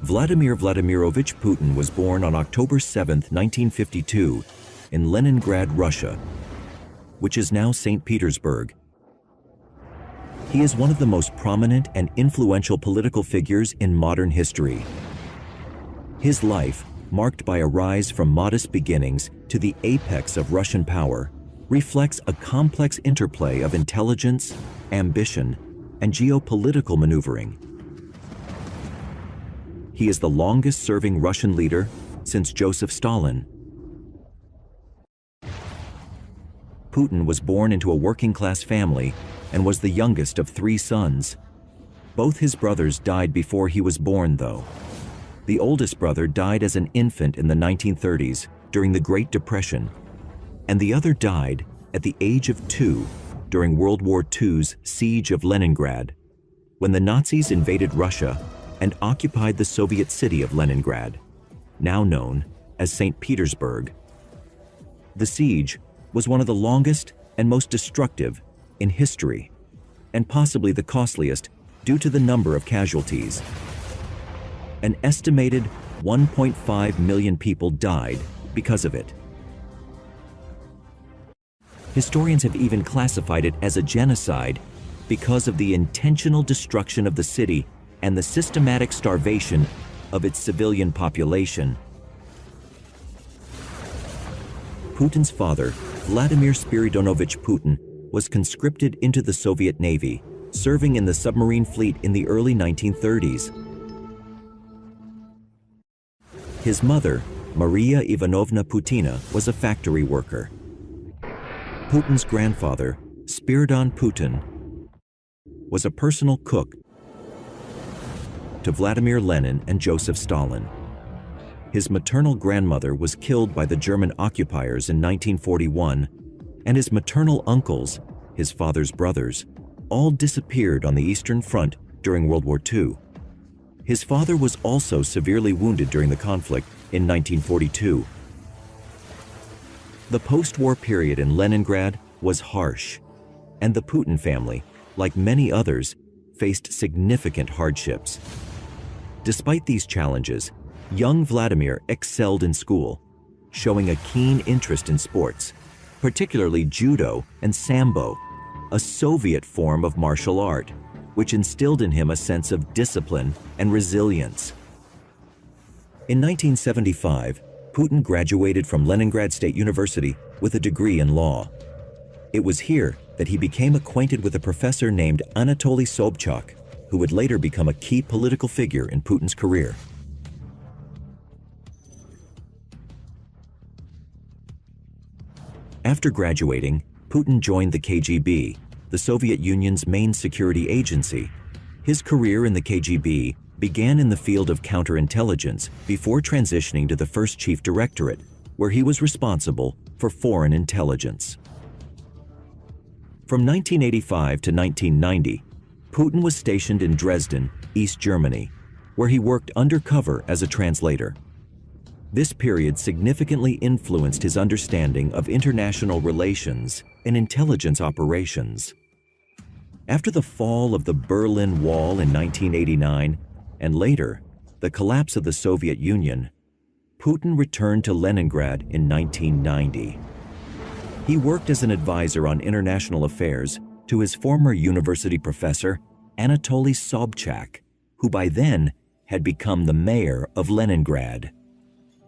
Vladimir Vladimirovich Putin was born on October 7, 1952, in Leningrad, Russia, which is now St. Petersburg. He is one of the most prominent and influential political figures in modern history. His life, marked by a rise from modest beginnings to the apex of Russian power, reflects a complex interplay of intelligence, ambition, and geopolitical maneuvering. He is the longest-serving Russian leader since Joseph Stalin. Putin was born into a working-class family and was the youngest of 3 sons. Both his brothers died before he was born, though. The oldest brother died as an infant in the 1930s during the Great Depression, and the other died at the age of 2 during World War II's siege of Leningrad, when the Nazis invaded Russia and occupied the Soviet city of Leningrad, now known as St. Petersburg. The siege was one of the longest and most destructive in history, and possibly the costliest due to the number of casualties. An estimated 1.5 million people died because of it. Historians have even classified it as a genocide because of the intentional destruction of the city and the systematic starvation of its civilian population. Putin's father, Vladimir Spiridonovich Putin, was conscripted into the Soviet Navy, serving in the submarine fleet in the early 1930s. His mother, Maria Ivanovna Putina, was a factory worker. Putin's grandfather, Spiridon Putin, was a personal cook to Vladimir Lenin and Joseph Stalin. His maternal grandmother was killed by the German occupiers in 1941, and his maternal uncles, his father's brothers, all disappeared on the Eastern Front during World War II. His father was also severely wounded during the conflict in 1942. The post-war period in Leningrad was harsh, and the Putin family, like many others, faced significant hardships. Despite these challenges, young Vladimir excelled in school, showing a keen interest in sports, particularly judo and sambo, a Soviet form of martial art, which instilled in him a sense of discipline and resilience. In 1975, Putin graduated from Leningrad State University with a degree in law. It was here that he became acquainted with a professor named Anatoly Sobchak, who would later become a key political figure in Putin's career. After graduating, Putin joined the KGB, the Soviet Union's main security agency. His career in the KGB began in the field of counterintelligence before transitioning to the First Chief Directorate, where he was responsible for foreign intelligence. From 1985 to 1990, Putin was stationed in Dresden, East Germany, where he worked undercover as a translator. This period significantly influenced his understanding of international relations and intelligence operations. After the fall of the Berlin Wall in 1989, and later, the collapse of the Soviet Union, Putin returned to Leningrad in 1990. He worked as an advisor on international affairs to his former university professor, Anatoly Sobchak, who by then had become the mayor of Leningrad.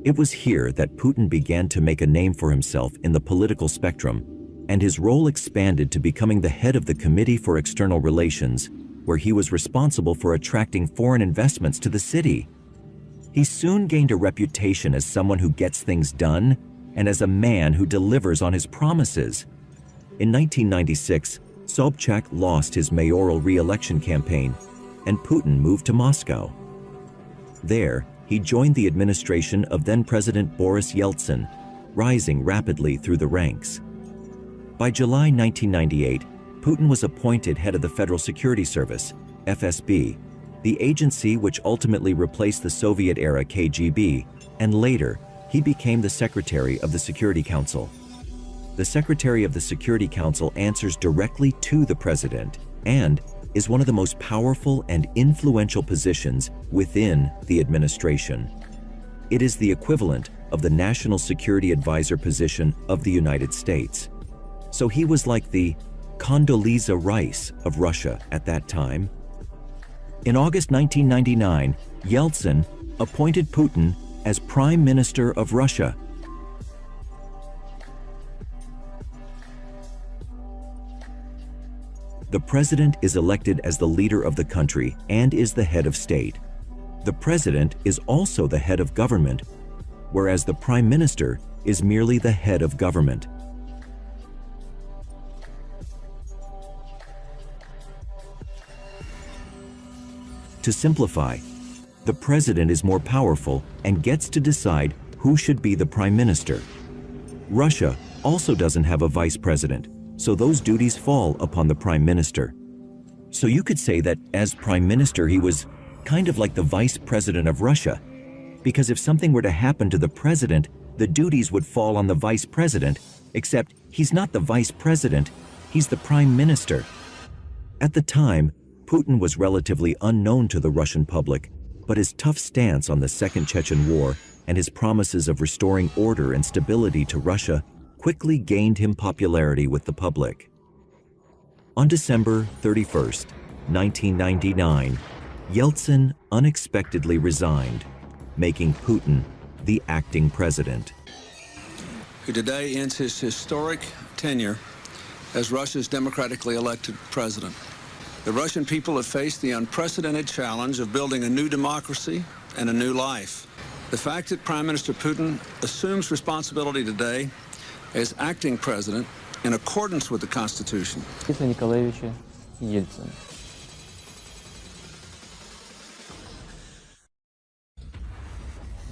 It was here that Putin began to make a name for himself in the political spectrum, and his role expanded to becoming the head of the Committee for External Relations, where he was responsible for attracting foreign investments to the city. He soon gained a reputation as someone who gets things done and as a man who delivers on his promises. In 1996, Sobchak lost his mayoral re-election campaign, and Putin moved to Moscow. There, he joined the administration of then-President Boris Yeltsin, rising rapidly through the ranks. By July 1998, Putin was appointed head of the Federal Security Service, FSB, the agency which ultimately replaced the Soviet-era KGB, and later, he became the Secretary of the Security Council. The Secretary of the Security Council answers directly to the President and, is one of the most powerful and influential positions within the administration. It is the equivalent of the National Security Advisor position of the United States. So he was like the Condoleezza Rice of Russia at that time. In August 1999, Yeltsin appointed Putin as Prime Minister of Russia. The president is elected as the leader of the country and is the head of state. The president is also the head of government, whereas the prime minister is merely the head of government. To simplify, the president is more powerful and gets to decide who should be the prime minister. Russia also doesn't have a vice president, so those duties fall upon the prime minister. So you could say that as prime minister, he was kind of like the vice president of Russia, because if something were to happen to the president, the duties would fall on the vice president, except he's not the vice president, he's the prime minister. At the time, Putin was relatively unknown to the Russian public, but his tough stance on the Second Chechen War and his promises of restoring order and stability to Russia quickly gained him popularity with the public. On December 31st, 1999, Yeltsin unexpectedly resigned, making Putin the acting president. Who today ends his historic tenure as Russia's democratically elected president. The Russian people have faced the unprecedented challenge of building a new democracy and a new life. The fact that Prime Minister Putin assumes responsibility today as acting president in accordance with the Constitution. Николаевича Ельцина.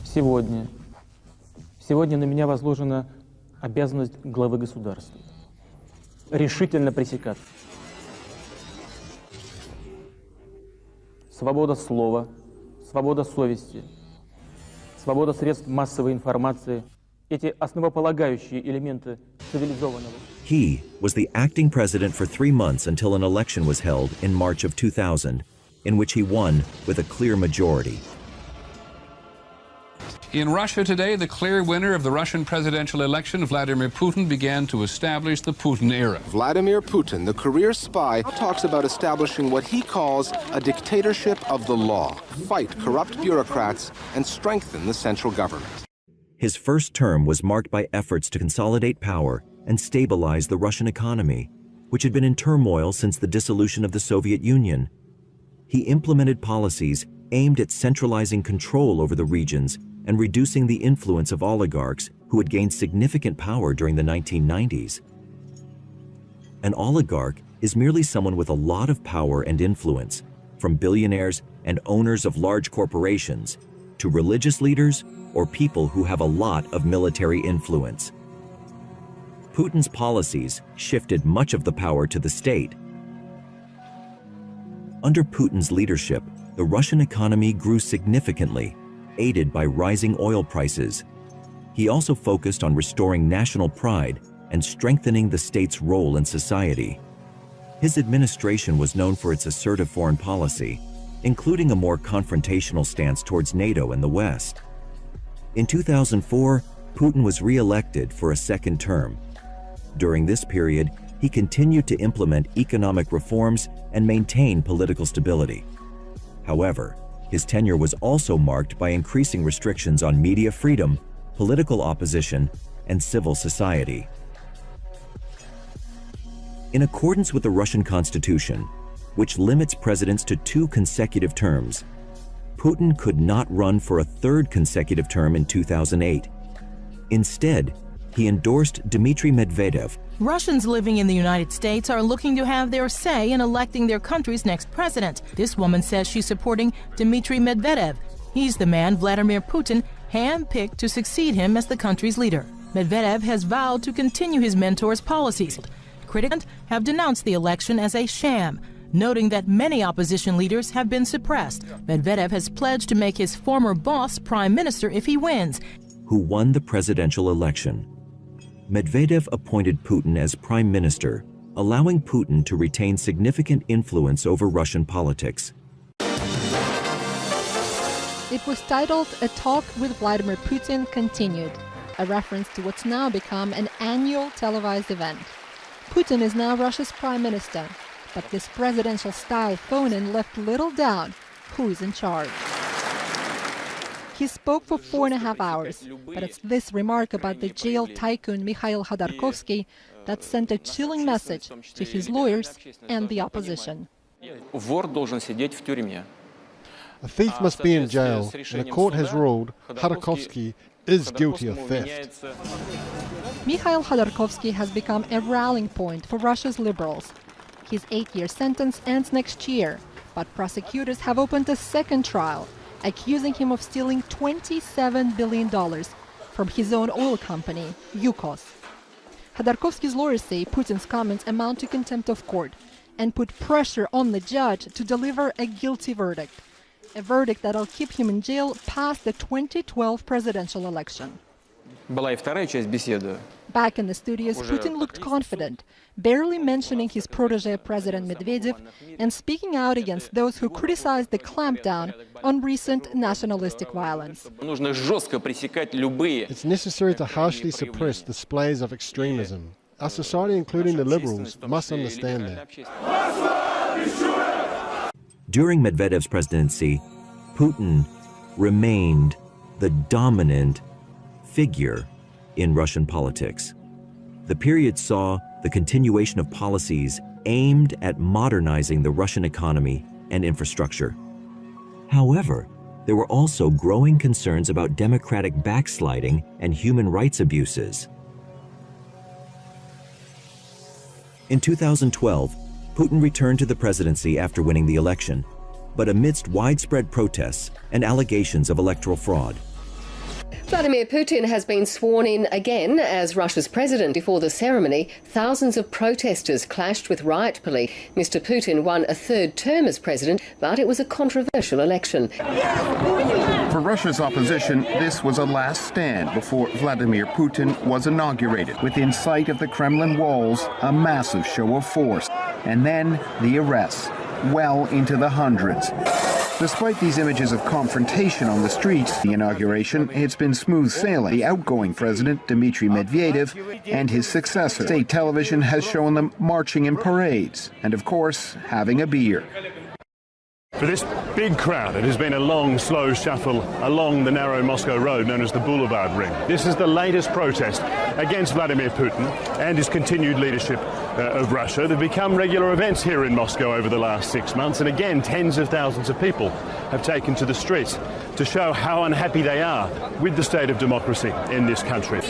Сегодня на меня возложена обязанность главы государства. Решительно пресекать. Свобода слова, свобода совести, свобода средств массовой информации – эти основополагающие элементы цивилизованного. He was the acting president for 3 months until an election was held in March of 2000, in which he won with a clear majority. In Russia today, the clear winner of the Russian presidential election, Vladimir Putin, began to establish the Putin era. Vladimir Putin, the career spy, talks about establishing what he calls a dictatorship of the law, fight corrupt bureaucrats, and strengthen the central government. His first term was marked by efforts to consolidate power and stabilize the Russian economy, which had been in turmoil since the dissolution of the Soviet Union. He implemented policies aimed at centralizing control over the regions and reducing the influence of oligarchs who had gained significant power during the 1990s. An oligarch is merely someone with a lot of power and influence, from billionaires and owners of large corporations to religious leaders or people who have a lot of military influence. Putin's policies shifted much of the power to the state. Under Putin's leadership, the Russian economy grew significantly, aided by rising oil prices. He also focused on restoring national pride and strengthening the state's role in society. His administration was known for its assertive foreign policy, including a more confrontational stance towards NATO and the West. In 2004, Putin was re-elected for a second term. During this period, he continued to implement economic reforms and maintain political stability. However, his tenure was also marked by increasing restrictions on media freedom, political opposition, and civil society. In accordance with the Russian Constitution, which limits presidents to 2 consecutive terms, Putin could not run for a 3rd consecutive term in 2008. Instead, he endorsed Dmitry Medvedev. Russians living in the United States are looking to have their say in electing their country's next president. This woman says she's supporting Dmitry Medvedev. He's the man Vladimir Putin handpicked to succeed him as the country's leader. Medvedev has vowed to continue his mentor's policies. Critics have denounced the election as a sham, noting that many opposition leaders have been suppressed. Medvedev has pledged to make his former boss prime minister if he wins. Who won the presidential election. Medvedev appointed Putin as prime minister, allowing Putin to retain significant influence over Russian politics. It was titled "A Talk with Vladimir Putin Continued," a reference to what's now become an annual televised event. Putin is now Russia's prime minister, but this presidential-style phone-in left little doubt who is in charge. He spoke for 4.5 hours, but it's this remark about the jailed tycoon Mikhail Khodorkovsky that sent a chilling message to his lawyers and the opposition. A thief must be in jail, and a court has ruled Khodorkovsky is guilty of theft. Mikhail Khodorkovsky has become a rallying point for Russia's liberals. His 8-year sentence ends next year, but prosecutors have opened a second trial, accusing him of stealing $27 billion from his own oil company, Yukos. Khodorkovsky's lawyers say Putin's comments amount to contempt of court and put pressure on the judge to deliver a guilty verdict, a verdict that'll keep him in jail past the 2012 presidential election. Back in the studios, Putin looked confident, barely mentioning his protege President Medvedev and speaking out against those who criticized the clampdown on recent nationalistic violence. It's necessary to harshly suppress displays of extremism. Our society, including the liberals, must understand that. During Medvedev's presidency, Putin remained the dominant figure in Russian politics. The period saw the continuation of policies aimed at modernizing the Russian economy and infrastructure. However, there were also growing concerns about democratic backsliding and human rights abuses. In 2012, Putin returned to the presidency after winning the election, but amidst widespread protests and allegations of electoral fraud. Vladimir Putin has been sworn in again as Russia's president. Before the ceremony, thousands of protesters clashed with riot police. Mr. Putin won a third term as president, but it was a controversial election. For Russia's opposition, this was a last stand before Vladimir Putin was inaugurated. Within sight of the Kremlin walls, a massive show of force, and then the arrests, well into the hundreds. Despite these images of confrontation on the streets, the inauguration, it's been smooth sailing. The outgoing president, Dmitry Medvedev, and his successor. State television has shown them marching in parades, and of course, having a beer. For this big crowd, it has been a long, slow shuffle along the narrow Moscow road known as the Boulevard Ring. This is the latest protest against Vladimir Putin and his continued leadership of Russia. They've become regular events here in Moscow over the last 6 months, and again, tens of thousands of people have taken to the streets to show how unhappy they are with the state of democracy in this country.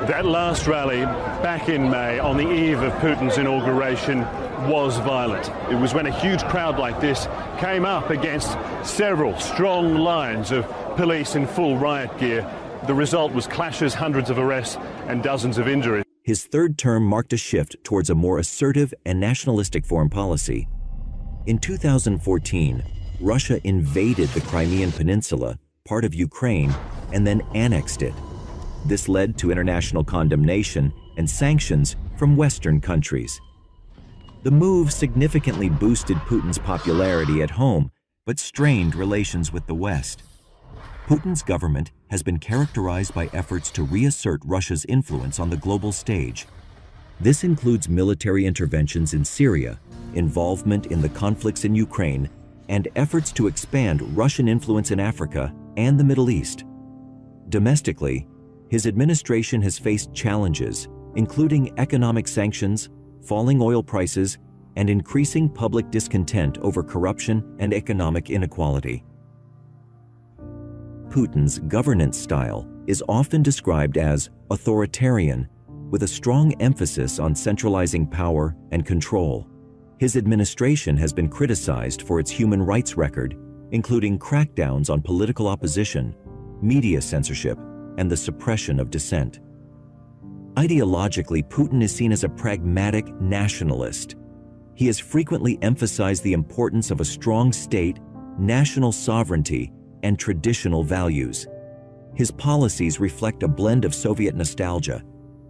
That last rally back in May on the eve of Putin's inauguration was violent. It was when a huge crowd like this came up against several strong lines of police in full riot gear. The result was clashes, hundreds of arrests, and dozens of injuries. His third term marked a shift towards a more assertive and nationalistic foreign policy. In 2014, Russia invaded the Crimean Peninsula, part of Ukraine, and then annexed it. This led to international condemnation and sanctions from Western countries. The move significantly boosted Putin's popularity at home, but strained relations with the West. Putin's government has been characterized by efforts to reassert Russia's influence on the global stage. This includes military interventions in Syria, involvement in the conflicts in Ukraine, and efforts to expand Russian influence in Africa and the Middle East. Domestically, his administration has faced challenges, including economic sanctions, falling oil prices, and increasing public discontent over corruption and economic inequality. Putin's governance style is often described as authoritarian, with a strong emphasis on centralizing power and control. His administration has been criticized for its human rights record, including crackdowns on political opposition, media censorship, and the suppression of dissent. Ideologically, Putin is seen as a pragmatic nationalist. He has frequently emphasized the importance of a strong state, national sovereignty, and traditional values. His policies reflect a blend of Soviet nostalgia,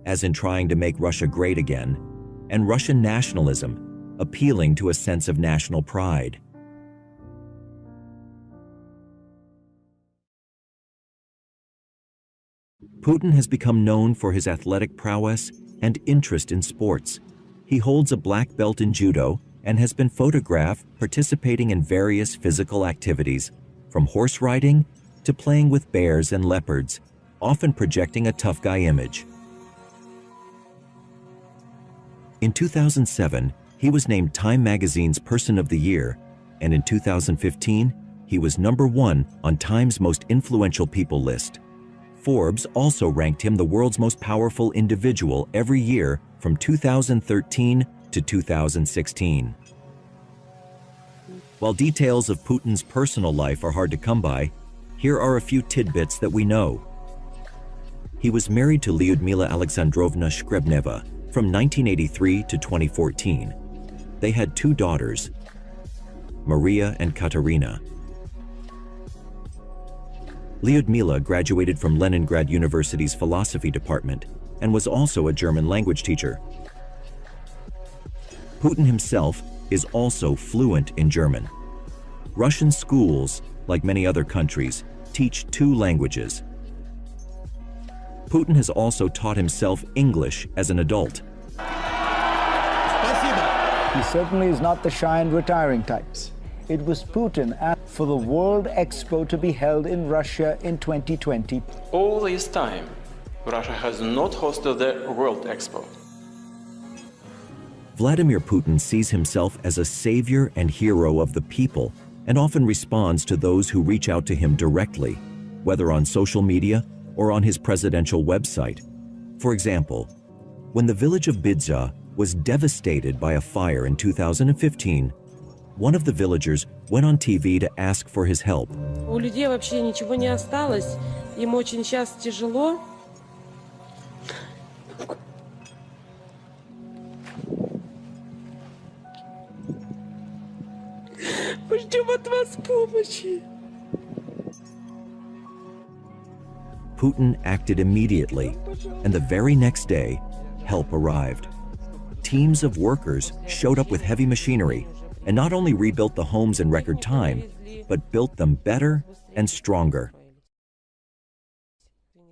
as in trying to make Russia great again, and Russian nationalism, appealing to a sense of national pride. Putin has become known for his athletic prowess and interest in sports. He holds a black belt in judo and has been photographed participating in various physical activities, from horse riding to playing with bears and leopards, often projecting a tough guy image. In 2007, he was named Time magazine's Person of the Year, and in 2015, he was #1 on Time's Most Influential People list. Forbes also ranked him the world's most powerful individual every year from 2013 to 2016. While details of Putin's personal life are hard to come by, here are a few tidbits that we know. He was married to Lyudmila Alexandrovna Shkrebneva from 1983 to 2014. They had 2 daughters, Maria and Katerina. Lyudmila graduated from Leningrad University's philosophy department and was also a German language teacher. Putin himself is also fluent in German. Russian schools, like many other countries, teach 2 languages. Putin has also taught himself English as an adult. He certainly is not the shy and retiring types. It was Putin asked for the World Expo to be held in Russia in 2020. All this time, Russia has not hosted the World Expo. Vladimir Putin sees himself as a savior and hero of the people and often responds to those who reach out to him directly, whether on social media or on his presidential website. For example, when the village of Bidza was devastated by a fire in 2015, one of the villagers went on TV to ask for his help. У людей вообще ничего не осталось, им очень сейчас тяжело. Мы ждем от вас помощи. Putin acted immediately, and the very next day, help arrived. Teams of workers showed up with heavy machinery and not only rebuilt the homes in record time, but built them better and stronger.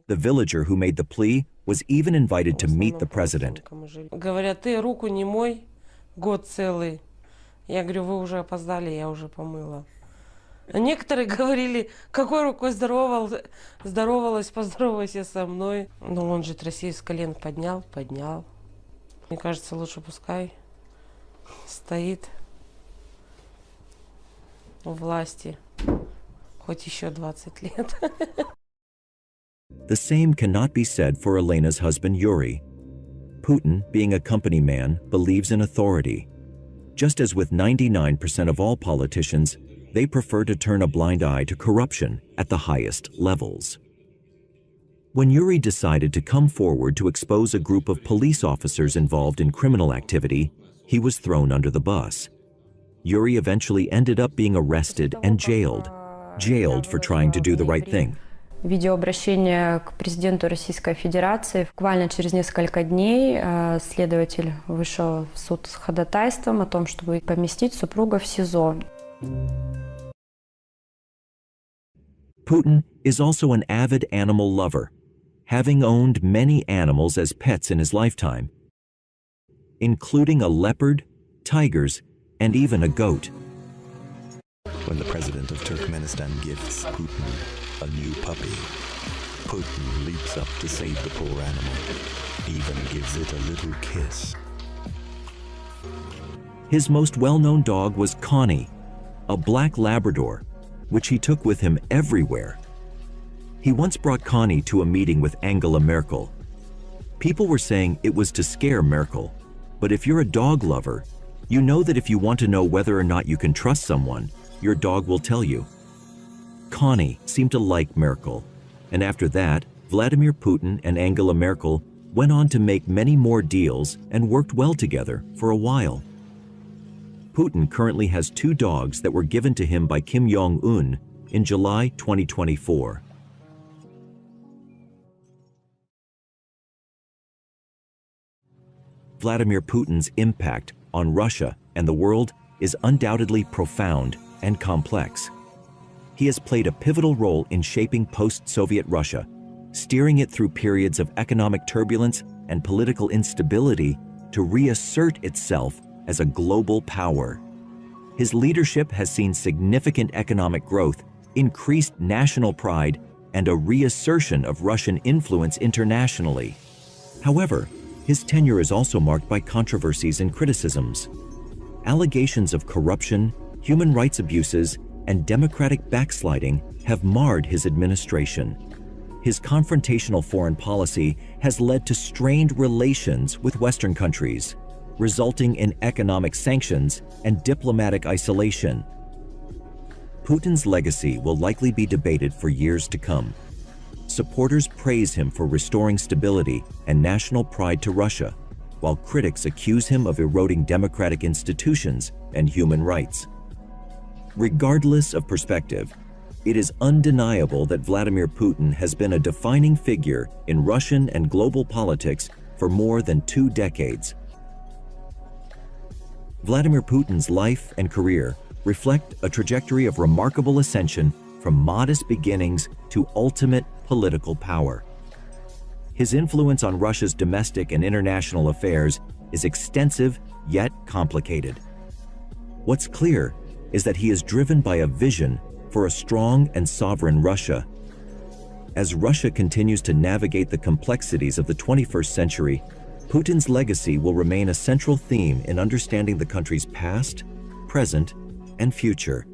The villager who made the plea was even invited to meet the president. Говорят, ты руку не мой, год целый. Я говорю, вы уже опоздали, я уже помыла. Некоторые говорили, какой рукой здоровалась, поздоровайся со мной. Но он же Россию с колен поднял. Мне кажется, лучше пускай стоит у власти хоть еще 20 лет. The same cannot be said for Elena's husband Yuri. Putin, being a company man, believes in authority. Just as with 99% of all politicians, they prefer to turn a blind eye to corruption at the highest levels. When Yuri decided to come forward to expose a group of police officers involved in criminal activity, he was thrown under the bus. Yuri eventually ended up being arrested and jailed for trying to do the right thing. Видеообращение к президенту Российской Федерации. Буквально через несколько дней следователь вышел в суд с ходатайством о том, чтобы поместить супруга в СИЗО. Putin is also an avid animal lover, having owned many animals as pets in his lifetime, including a leopard, tigers, and even a goat. When the president of Turkmenistan gifts Putin a new puppy, Putin leaps up to save the poor animal, even gives it a little kiss. His most well-known dog was Connie, a black Labrador, which he took with him everywhere. He once brought Connie to a meeting with Angela Merkel. People were saying it was to scare Merkel, but if you're a dog lover, you know that if you want to know whether or not you can trust someone, your dog will tell you. Connie seemed to like Merkel, and after that, Vladimir Putin and Angela Merkel went on to make many more deals and worked well together for a while. Putin currently has 2 dogs that were given to him by Kim Jong-un in July 2024. Vladimir Putin's impact on Russia and the world is undoubtedly profound and complex. He has played a pivotal role in shaping post-Soviet Russia, steering it through periods of economic turbulence and political instability to reassert itself as a global power. His leadership has seen significant economic growth, increased national pride, and a reassertion of Russian influence internationally. However, his tenure is also marked by controversies and criticisms. Allegations of corruption, human rights abuses, and democratic backsliding have marred his administration. His confrontational foreign policy has led to strained relations with Western countries, resulting in economic sanctions and diplomatic isolation. Putin's legacy will likely be debated for years to come. Supporters praise him for restoring stability and national pride to Russia, while critics accuse him of eroding democratic institutions and human rights. Regardless of perspective, it is undeniable that Vladimir Putin has been a defining figure in Russian and global politics for more than 2 decades. Vladimir Putin's life and career reflect a trajectory of remarkable ascension from modest beginnings to ultimate political power. His influence on Russia's domestic and international affairs is extensive yet complicated. What's clear is that he is driven by a vision for a strong and sovereign Russia. As Russia continues to navigate the complexities of the 21st century, Putin's legacy will remain a central theme in understanding the country's past, present, and future.